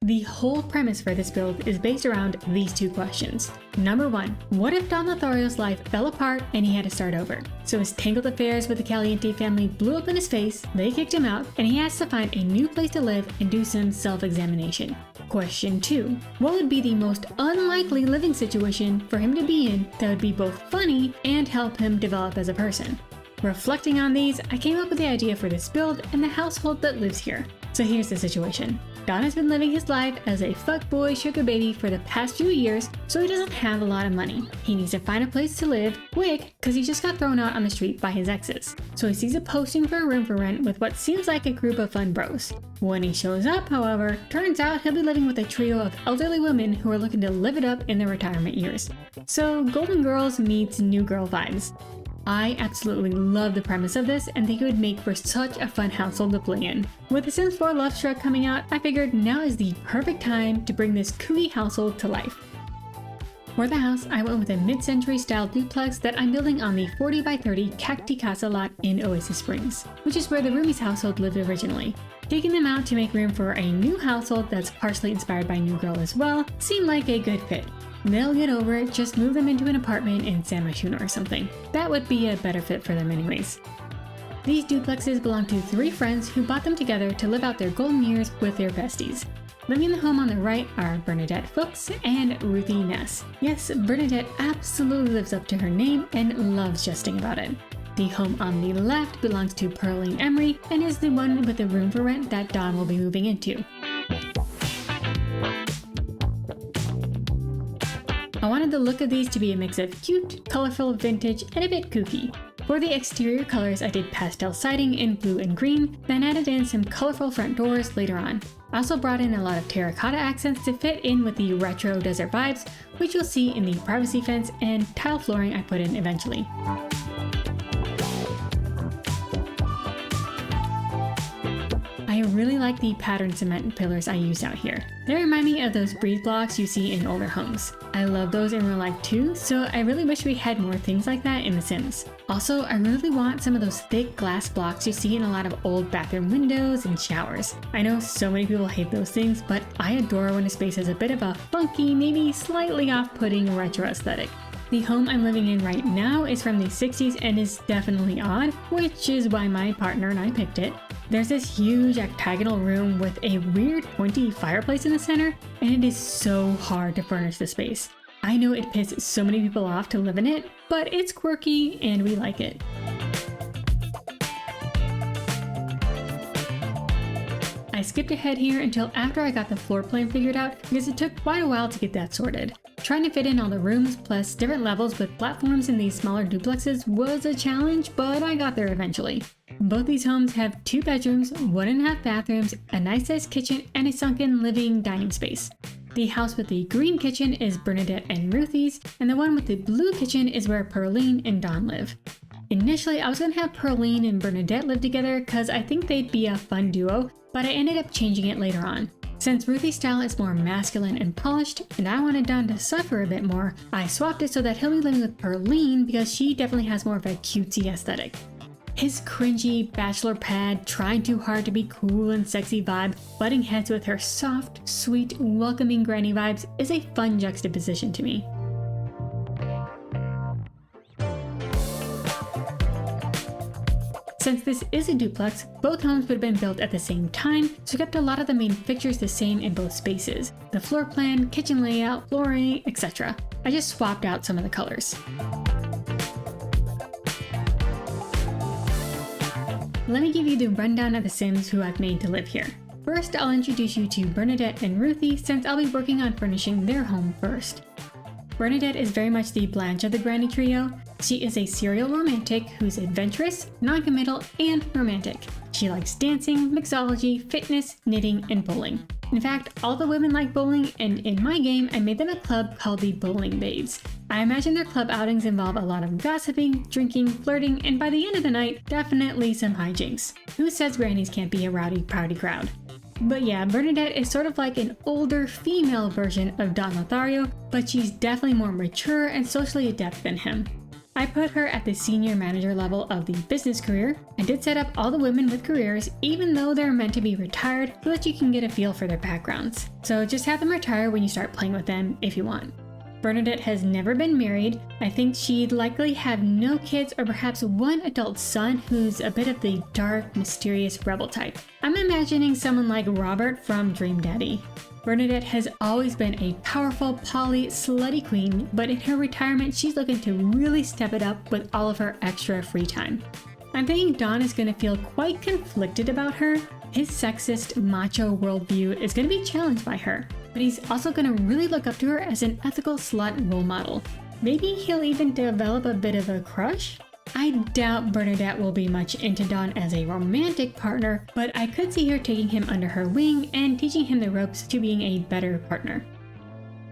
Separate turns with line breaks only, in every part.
The whole premise for this build is based around these two questions. Number 1, what if Don Lothario's life fell apart and he had to start over? So his tangled affairs with the Caliente family blew up in his face, they kicked him out, and he has to find a new place to live and do some self-examination. Question 2, what would be the most unlikely living situation for him to be in that would be both funny and help him develop as a person? Reflecting on these, I came up with the idea for this build and the household that lives here. So here's the situation. Don has been living his life as a fuckboy sugar baby for the past few years, so he doesn't have a lot of money. He needs to find a place to live quick because he just got thrown out on the street by his exes. So he sees a posting for a room for rent with what seems like a group of fun bros. When he shows up, however, turns out he'll be living with a trio of elderly women who are looking to live it up in their retirement years. So Golden Girls meets New Girl vibes. I absolutely love the premise of this and think it would make for such a fun household to play in. With The Sims 4 Lovestruck coming out, I figured now is the perfect time to bring this kooky household to life. For the house, I went with a mid-century style duplex that I'm building on the 40 by 30 Cacti Casa lot in Oasis Springs, which is where the Roomies household lived originally. Taking them out to make room for a new household that's partially inspired by New Girl as well seemed like a good fit. They'll get over it, just move them into an apartment in San Myshuno or something. That would be a better fit for them anyways. These duplexes belong to 3 friends who bought them together to live out their golden years with their besties. Living in the home on the right are Bernadette Fuchs and Ruthy Ness. Yes, Bernadette absolutely lives up to her name and loves jesting about it. The home on the left belongs to Pearline Emery and is the one with the room for rent that Don will be moving into. I wanted the look of these to be a mix of cute, colorful, vintage, and a bit kooky. For the exterior colors, I did pastel siding in blue and green, then added in some colorful front doors later on. I also brought in a lot of terracotta accents to fit in with the retro desert vibes, which you'll see in the privacy fence and tile flooring I put in eventually. I really like the patterned cement pillars I used out here. They remind me of those breeze blocks you see in older homes. I love those in real life too, so I really wish we had more things like that in The Sims. Also, I really want some of those thick glass blocks you see in a lot of old bathroom windows and showers. I know so many people hate those things, but I adore when a space has a bit of a funky, maybe slightly off-putting retro aesthetic. The home I'm living in right now is from the 60s and is definitely odd, which is why my partner and I picked it. There's this huge octagonal room with a weird pointy fireplace in the center, and it is so hard to furnish the space. I know it pisses so many people off to live in it, but it's quirky and we like it. I skipped ahead here until after I got the floor plan figured out because it took quite a while to get that sorted. Trying to fit in all the rooms plus different levels with platforms in these smaller duplexes was a challenge, but I got there eventually. Both these homes have 2 bedrooms, 1.5 bathrooms, a nice sized kitchen, and a sunken living dining space. The house with the green kitchen is Bernadette and Ruthy's, and the one with the blue kitchen is where Pearline and Don live. Initially, I was going to have Pearline and Bernadette live together because I think they'd be a fun duo, but I ended up changing it later on. Since Ruthy's style is more masculine and polished, and I wanted Don to suffer a bit more, I swapped it so that he'll be living with Pearline because she definitely has more of a cutesy aesthetic. His cringy bachelor pad, trying too hard to be cool and sexy vibe, butting heads with her soft, sweet, welcoming granny vibes is a fun juxtaposition to me. Since this is a duplex, both homes would have been built at the same time, so I kept a lot of the main fixtures the same in both spaces. The floor plan, kitchen layout, flooring, etc. I just swapped out some of the colors. Let me give you the rundown of the Sims who I've made to live here. First, I'll introduce you to Bernadette and Ruthy since I'll be working on furnishing their home first. Bernadette is very much the Blanche of the Granny trio. She is a serial romantic who's adventurous, non-committal, and romantic. She likes dancing, mixology, fitness, knitting, and bowling. In fact, all the women like bowling, and in my game, I made them a club called the Bowling Babes. I imagine their club outings involve a lot of gossiping, drinking, flirting, and by the end of the night, definitely some hijinks. Who says grannies can't be a rowdy, pouty crowd? But yeah, Bernadette is sort of like an older female version of Don Lothario, but she's definitely more mature and socially adept than him. I put her at the senior manager level of the business career. I did set up all the women with careers, even though they're meant to be retired, so that you can get a feel for their backgrounds. So just have them retire when you start playing with them if you want. Bernadette has never been married. I think she'd likely have no kids or perhaps one adult son who's a bit of the dark, mysterious rebel type. I'm imagining someone like Robert from Dream Daddy. Bernadette has always been a powerful, poly, slutty queen, but in her retirement, she's looking to really step it up with all of her extra free time. I'm thinking Don is going to feel quite conflicted about her. His sexist, macho worldview is going to be challenged by her, but he's also going to really look up to her as an ethical slut role model. Maybe he'll even develop a bit of a crush? I doubt Bernadette will be much into Don as a romantic partner, but I could see her taking him under her wing and teaching him the ropes to being a better partner.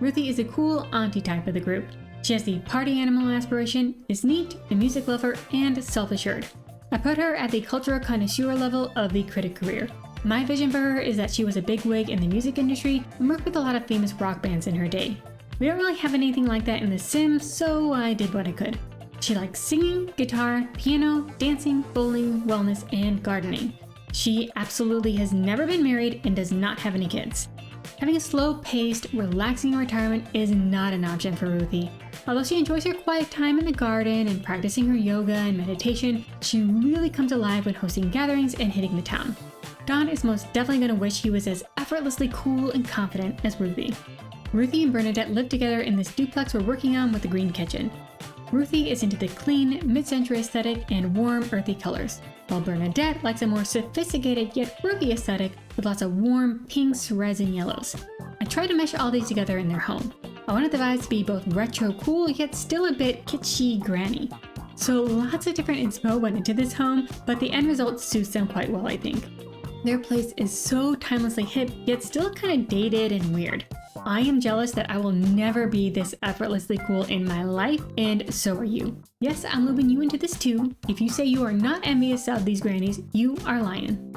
Ruthy is a cool auntie type of the group. She has the party animal aspiration, is neat, a music lover, and self-assured. I put her at the cultural connoisseur level of the critic career. My vision for her is that she was a bigwig in the music industry and worked with a lot of famous rock bands in her day. We don't really have anything like that in The Sims, so I did what I could. She likes singing, guitar, piano, dancing, bowling, wellness, and gardening. She absolutely has never been married and does not have any kids. Having a slow-paced, relaxing retirement is not an option for Ruthy. Although she enjoys her quiet time in the garden and practicing her yoga and meditation, she really comes alive when hosting gatherings and hitting the town. Don is most definitely going to wish he was as effortlessly cool and confident as Ruthy. Ruthy and Bernadette live together in this duplex we're working on with the green kitchen. Ruthy is into the clean, mid-century aesthetic and warm, earthy colors, while Bernadette likes a more sophisticated yet earthy aesthetic with lots of warm pinks, reds, and yellows. I try to mesh all these together in their home. I wanted the vibes to be both retro cool yet still a bit kitschy granny. So lots of different inspo went into this home, but the end result suits them quite well, I think. Their place is so timelessly hip yet still kind of dated and weird. I am jealous that I will never be this effortlessly cool in my life, and so are you. Yes, I'm looping you into this too. If you say you are not envious of these grannies, you are lying.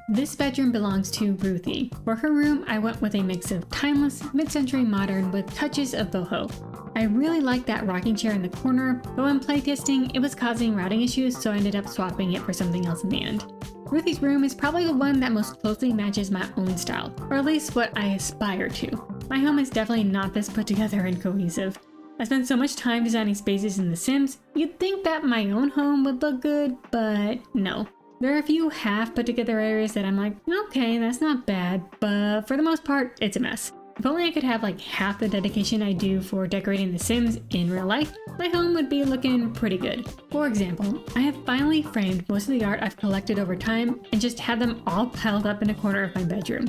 This bedroom belongs to Ruthy. For her room, I went with a mix of timeless, mid-century modern with touches of boho. I really liked that rocking chair in the corner, but when playtesting, it was causing routing issues, so I ended up swapping it for something else in the end. Ruthy's room is probably the one that most closely matches my own style, or at least what I aspire to. My home is definitely not this put together and cohesive. I spent so much time designing spaces in The Sims, you'd think that my own home would look good, but no. There are a few half put together areas that I'm like, okay, that's not bad, but for the most part, it's a mess. If only I could have like half the dedication I do for decorating The Sims in real life, my home would be looking pretty good. For example, I have finally framed most of the art I've collected over time and just had them all piled up in a corner of my bedroom.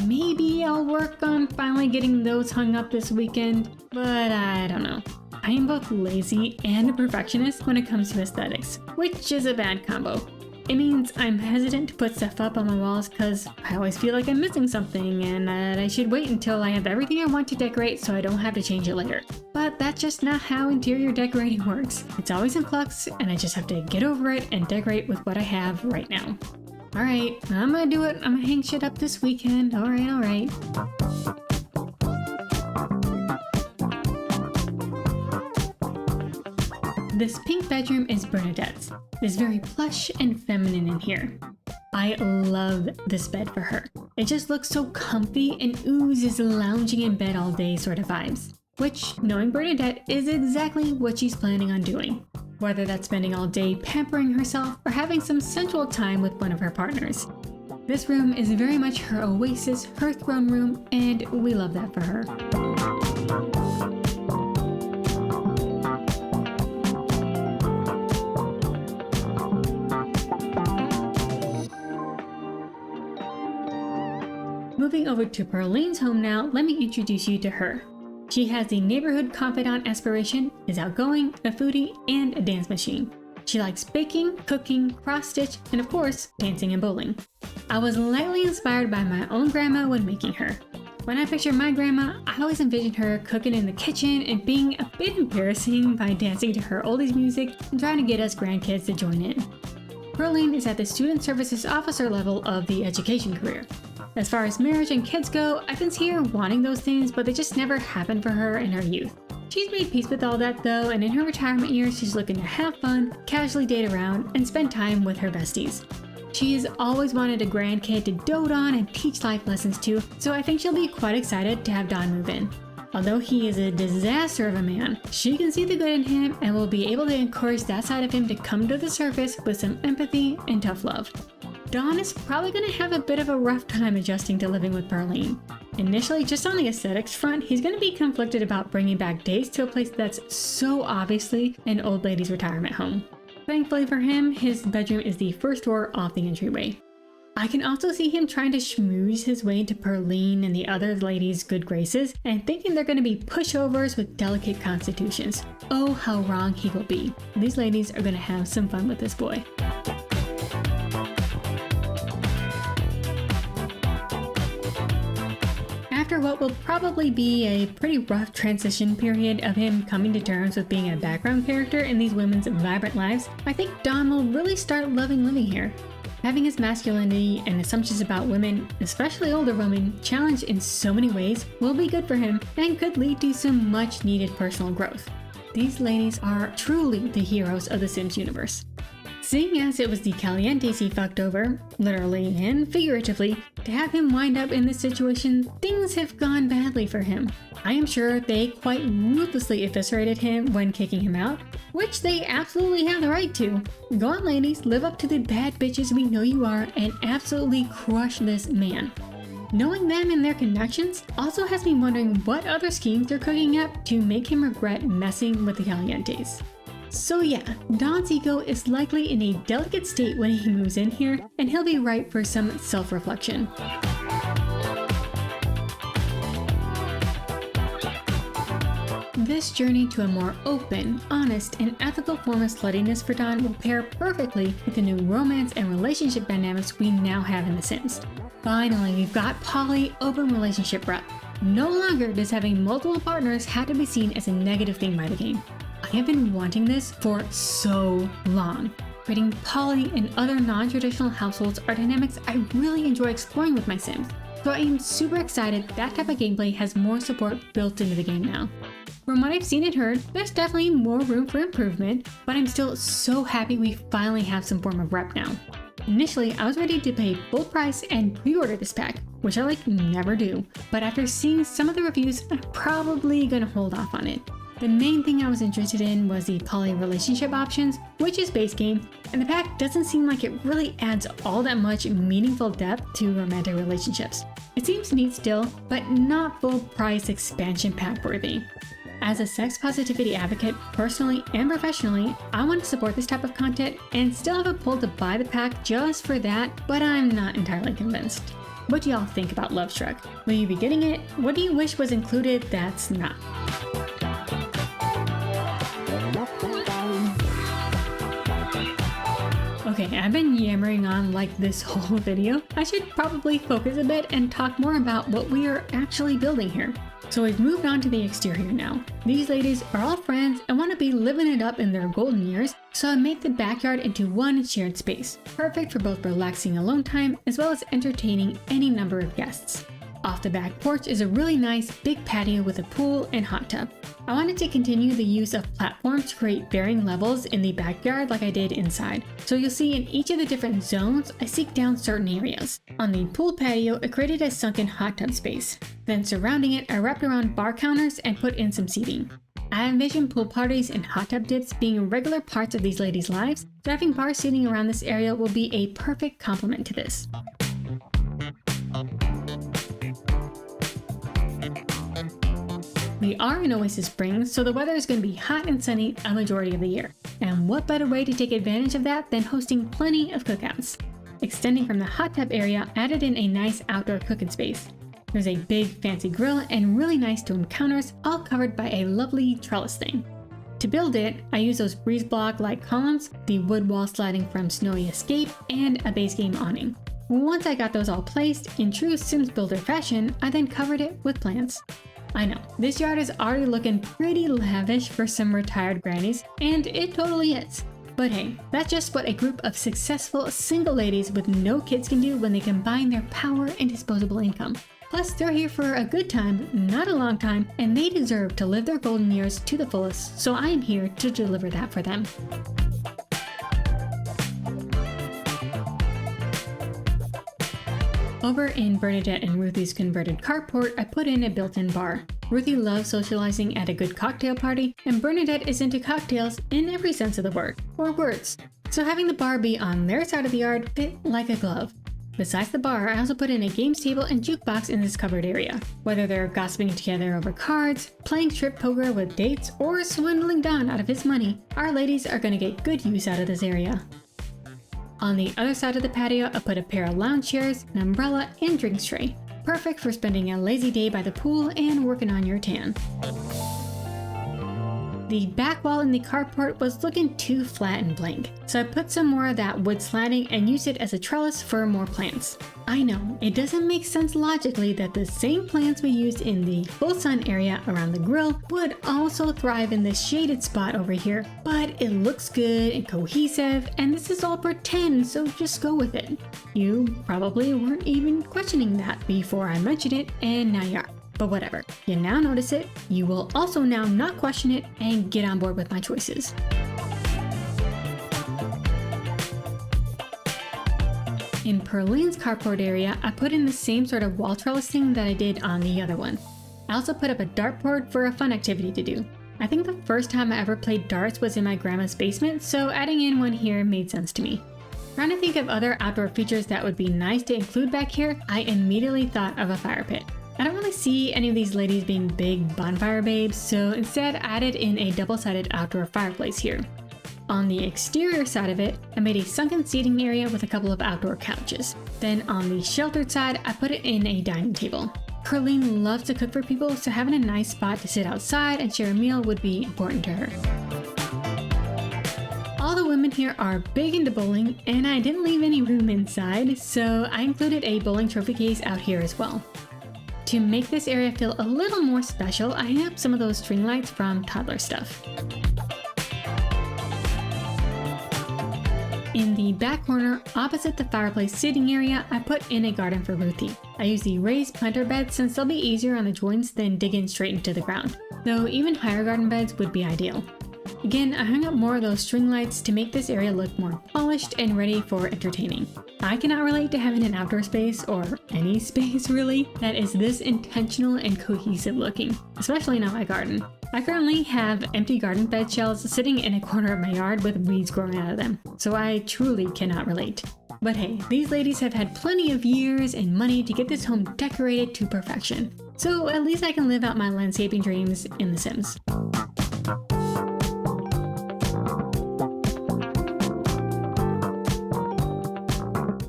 Maybe I'll work on finally getting those hung up this weekend, but I don't know. I am both lazy and a perfectionist when it comes to aesthetics, which is a bad combo. It means I'm hesitant to put stuff up on my walls because I always feel like I'm missing something and that I should wait until I have everything I want to decorate so I don't have to change it later. But that's just not how interior decorating works. It's always in flux and I just have to get over it and decorate with what I have right now. Alright, I'm gonna do it. I'm gonna hang shit up this weekend. Alright. This pink bedroom is Bernadette's. It's very plush and feminine in here. I love this bed for her. It just looks so comfy and oozes lounging in bed all day sort of vibes. Which, knowing Bernadette, is exactly what she's planning on doing. Whether that's spending all day pampering herself or having some sensual time with one of her partners. This room is very much her oasis, her throne room, and we love that for her. Moving over to Pearline's home now, let me introduce you to her. She has the neighborhood confidant aspiration, is outgoing, a foodie, and a dance machine. She likes baking, cooking, cross-stitch, and of course, dancing and bowling. I was lightly inspired by my own grandma when making her. When I picture my grandma, I always envisioned her cooking in the kitchen and being a bit embarrassing by dancing to her oldies music and trying to get us grandkids to join in. Pearline is at the student services officer level of the education career. As far as marriage and kids go, I can see her wanting those things, but they just never happened for her in her youth. She's made peace with all that though, and in her retirement years, she's looking to have fun, casually date around, and spend time with her besties. She has always wanted a grandkid to dote on and teach life lessons to, so I think she'll be quite excited to have Don move in. Although he is a disaster of a man, she can see the good in him and will be able to encourage that side of him to come to the surface with some empathy and tough love. Don is probably going to have a bit of a rough time adjusting to living with Pearline. Initially, just on the aesthetics front, he's going to be conflicted about bringing back Days to a place that's so obviously an old lady's retirement home. Thankfully for him, his bedroom is the first door off the entryway. I can also see him trying to schmooze his way into Pearline and the other ladies' good graces and thinking they're going to be pushovers with delicate constitutions. Oh, how wrong he will be. These ladies are going to have some fun with this boy. After what will probably be a pretty rough transition period of him coming to terms with being a background character in these women's vibrant lives, I think Don will really start loving living here. Having his masculinity and assumptions about women, especially older women, challenged in so many ways will be good for him and could lead to some much needed personal growth. These ladies are truly the heroes of the Sims universe. Seeing as it was the Calientes he fucked over, literally and figuratively, to have him wind up in this situation, things have gone badly for him. I am sure they quite ruthlessly eviscerated him when kicking him out, which they absolutely have the right to. Go on ladies, live up to the bad bitches we know you are and absolutely crush this man. Knowing them and their connections also has me wondering what other schemes they're cooking up to make him regret messing with the Calientes. So yeah, Don's ego is likely in a delicate state when he moves in here, and he'll be ripe for some self-reflection. This journey to a more open, honest, and ethical form of sluttiness for Don will pair perfectly with the new romance and relationship dynamics we now have in The Sims. Finally, we've got poly open relationship rep. No longer does having multiple partners have to be seen as a negative thing by the game. I have been wanting this for so long. Creating poly and other non-traditional households are dynamics I really enjoy exploring with my Sims, so I am super excited that type of gameplay has more support built into the game now. From what I've seen and heard, there's definitely more room for improvement, but I'm still so happy we finally have some form of rep now. Initially, I was ready to pay full price and pre-order this pack, which I never do, but after seeing some of the reviews, I'm probably gonna hold off on it. The main thing I was interested in was the poly relationship options, which is base game, and the pack doesn't seem like it really adds all that much meaningful depth to romantic relationships. It seems neat still, but not full price expansion pack worthy. As a sex positivity advocate, personally and professionally, I want to support this type of content and still have a pull to buy the pack just for that, but I'm not entirely convinced. What do y'all think about Lovestruck? Will you be getting it? What do you wish was included that's not? Okay, I've been yammering on like this whole video. I should probably focus a bit and talk more about what we are actually building here. So we've moved on to the exterior now. These ladies are all friends and want to be living it up in their golden years, so I make the backyard into one shared space, perfect for both relaxing alone time as well as entertaining any number of guests. Off the back porch is a really nice big patio with a pool and hot tub. I wanted to continue the use of platforms to create varying levels in the backyard like I did inside. So you'll see in each of the different zones, I seek down certain areas. On the pool patio, I created a sunken hot tub space. Then surrounding it, I wrapped around bar counters and put in some seating. I envision pool parties and hot tub dips being regular parts of these ladies' lives, so having bar seating around this area will be a perfect complement to this. We are in Oasis Springs, so the weather is going to be hot and sunny a majority of the year. And what better way to take advantage of that than hosting plenty of cookouts? Extending from the hot tub area, I added in a nice outdoor cooking space. There's a big fancy grill and really nice stone counters, all covered by a lovely trellis thing. To build it, I used those breeze block-like columns, the wood wall sliding from Snowy Escape, and a base game awning. Once I got those all placed, in true Sims Builder fashion, I then covered it with plants. I know, this yard is already looking pretty lavish for some retired grannies, and it totally is. But hey, that's just what a group of successful single ladies with no kids can do when they combine their power and disposable income. Plus, they're here for a good time, not a long time, and they deserve to live their golden years to the fullest, so I am here to deliver that for them. Over in Bernadette and Ruthy's converted carport, I put in a built-in bar. Ruthy loves socializing at a good cocktail party, and Bernadette is into cocktails in every sense of the word, or words. So having the bar be on their side of the yard fit like a glove. Besides the bar, I also put in a games table and jukebox in this covered area. Whether they're gossiping together over cards, playing strip poker with dates, or swindling Don out of his money, our ladies are going to get good use out of this area. On the other side of the patio, I put a pair of lounge chairs, an umbrella, and drinks tray. Perfect for spending a lazy day by the pool and working on your tan. The back wall in the carport was looking too flat and blank, so I put some more of that wood slatting and used it as a trellis for more plants. I know, it doesn't make sense logically that the same plants we used in the full sun area around the grill would also thrive in this shaded spot over here, but it looks good and cohesive, and this is all pretend, so just go with it. You probably weren't even questioning that before I mentioned it, and now you are. But whatever, you now notice it, you will also now not question it and get on board with my choices. In Pearline's carport area, I put in the same sort of wall trellis thing that I did on the other one. I also put up a dartboard for a fun activity to do. I think the first time I ever played darts was in my grandma's basement, so adding in one here made sense to me. Trying to think of other outdoor features that would be nice to include back here, I immediately thought of a fire pit. I don't really see any of these ladies being big bonfire babes, so instead I added in a double-sided outdoor fireplace here. On the exterior side of it, I made a sunken seating area with a couple of outdoor couches. Then on the sheltered side, I put it in a dining table. Pearline loves to cook for people, so having a nice spot to sit outside and share a meal would be important to her. All the women here are big into bowling, and I didn't leave any room inside, so I included a bowling trophy case out here as well. To make this area feel a little more special, I hung up some of those string lights from Toddler Stuff. In the back corner, opposite the fireplace sitting area, I put in a garden for Ruthy. I used the raised planter beds since they'll be easier on the joints than digging straight into the ground, though even higher garden beds would be ideal. Again, I hung up more of those string lights to make this area look more polished and ready for entertaining. I cannot relate to having an outdoor space, or any space really, that is this intentional and cohesive looking, especially not my garden. I currently have empty garden bed shells sitting in a corner of my yard with weeds growing out of them, so I truly cannot relate. But hey, these ladies have had plenty of years and money to get this home decorated to perfection, so at least I can live out my landscaping dreams in The Sims.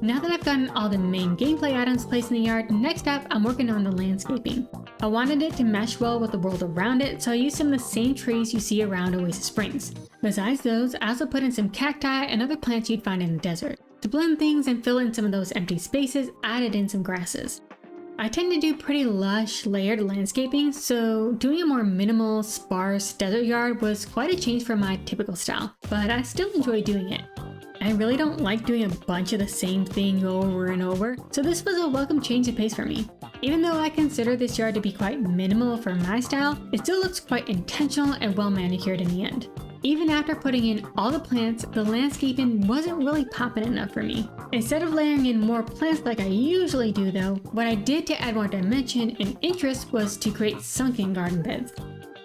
Now that I've gotten all the main gameplay items placed in the yard, next up I'm working on the landscaping. I wanted it to mesh well with the world around it, so I used some of the same trees you see around Oasis Springs. Besides those, I also put in some cacti and other plants you'd find in the desert. To blend things and fill in some of those empty spaces, I added in some grasses. I tend to do pretty lush, layered landscaping, so doing a more minimal, sparse desert yard was quite a change from my typical style, but I still enjoy doing it. I really don't like doing a bunch of the same thing over and over, so this was a welcome change of pace for me. Even though I consider this yard to be quite minimal for my style, it still looks quite intentional and well manicured in the end. Even after putting in all the plants, the landscaping wasn't really popping enough for me. Instead of layering in more plants like I usually do though, what I did to add more dimension and interest was to create sunken garden beds.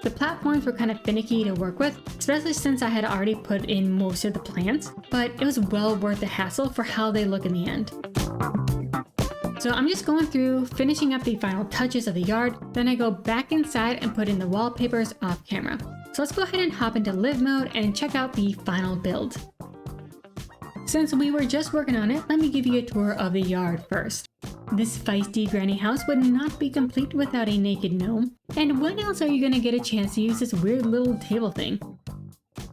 The platforms were kind of finicky to work with, especially since I had already put in most of the plants, but it was well worth the hassle for how they look in the end. So I'm just going through, finishing up the final touches of the yard, then I go back inside and put in the wallpapers off camera. So let's go ahead and hop into live mode and check out the final build. Since we were just working on it, let me give you a tour of the yard first. This feisty granny house would not be complete without a naked gnome. And when else are you gonna get a chance to use this weird little table thing?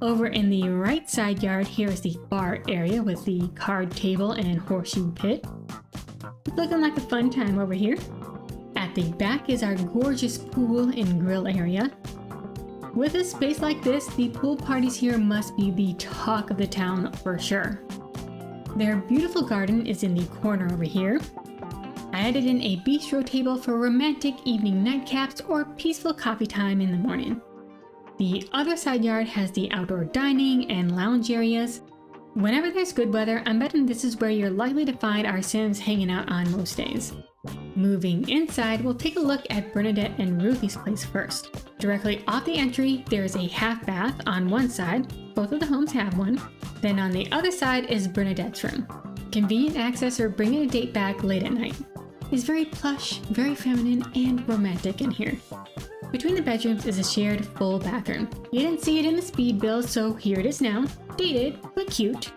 Over in the right side yard, here is the bar area with the card table and horseshoe pit. Looking like a fun time over here. At the back is our gorgeous pool and grill area. With a space like this, the pool parties here must be the talk of the town for sure. Their beautiful garden is in the corner over here. I added in a bistro table for romantic evening nightcaps or peaceful coffee time in the morning. The other side yard has the outdoor dining and lounge areas. Whenever there's good weather, I'm betting this is where you're likely to find our Sims hanging out on most days. Moving inside, we'll take a look at Bernadette and Ruthy's place first. Directly off the entry, there is a half bath on one side. Both of the homes have one. Then on the other side is Bernadette's room. Convenient access for bringing a date back late at night. It's very plush, very feminine, and romantic in here. Between the bedrooms is a shared full bathroom. You didn't see it in the speed build, so here it is now. Dated, but cute.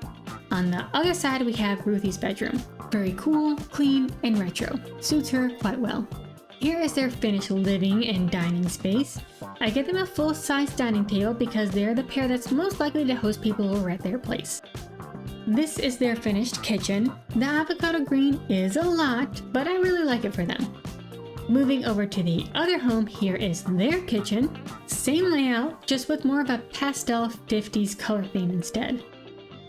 On the other side, we have Ruthy's bedroom. Very cool, clean, and retro. Suits her quite well. Here is their finished living and dining space. I give them a full-size dining table because they're the pair that's most likely to host people over at their place. This is their finished kitchen. The avocado green is a lot, but I really like it for them. Moving over to the other home, here is their kitchen. Same layout, just with more of a pastel 50s color theme instead.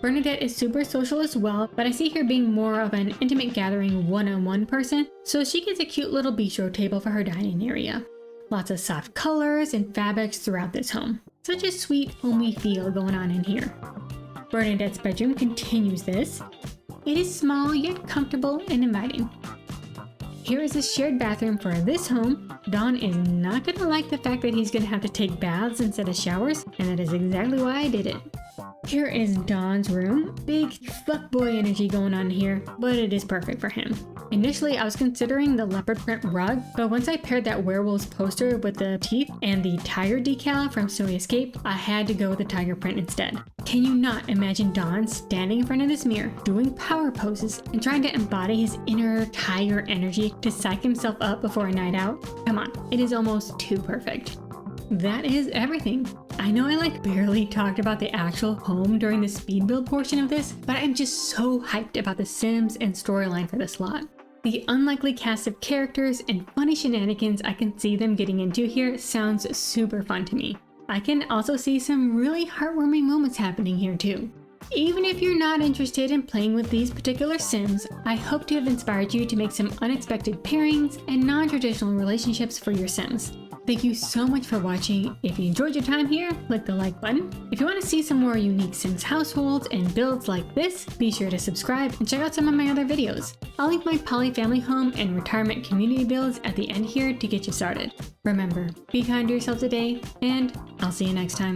Bernadette is super social as well, but I see her being more of an intimate gathering one-on-one person, so she gets a cute little bistro table for her dining area. Lots of soft colors and fabrics throughout this home. Such a sweet, homey feel going on in here. Bernadette's bedroom continues this. It is small yet comfortable and inviting. Here is a shared bathroom for this home. Don is not going to like the fact that he's going to have to take baths instead of showers, and that is exactly why I did it. Here is Don's room. Big fuckboy energy going on here, but it is perfect for him. Initially, I was considering the leopard print rug, but once I paired that werewolves poster with the teeth and the tiger decal from Snowy Escape, I had to go with the tiger print instead. Can you not imagine Don standing in front of this mirror, doing power poses, and trying to embody his inner tiger energy to psych himself up before a night out? Come on, it is almost too perfect. That is everything. I know I barely talked about the actual home during the speed build portion of this, but I'm just so hyped about the Sims and storyline for this lot. The unlikely cast of characters and funny shenanigans I can see them getting into here sounds super fun to me. I can also see some really heartwarming moments happening here too. Even if you're not interested in playing with these particular Sims, I hope to have inspired you to make some unexpected pairings and non-traditional relationships for your Sims. Thank you so much for watching. If you enjoyed your time here, click the like button. If you want to see some more unique Sims households and builds like this, be sure to subscribe and check out some of my other videos. I'll link my poly family home and retirement community builds at the end here to get you started. Remember, be kind to yourself today, and I'll see you next time.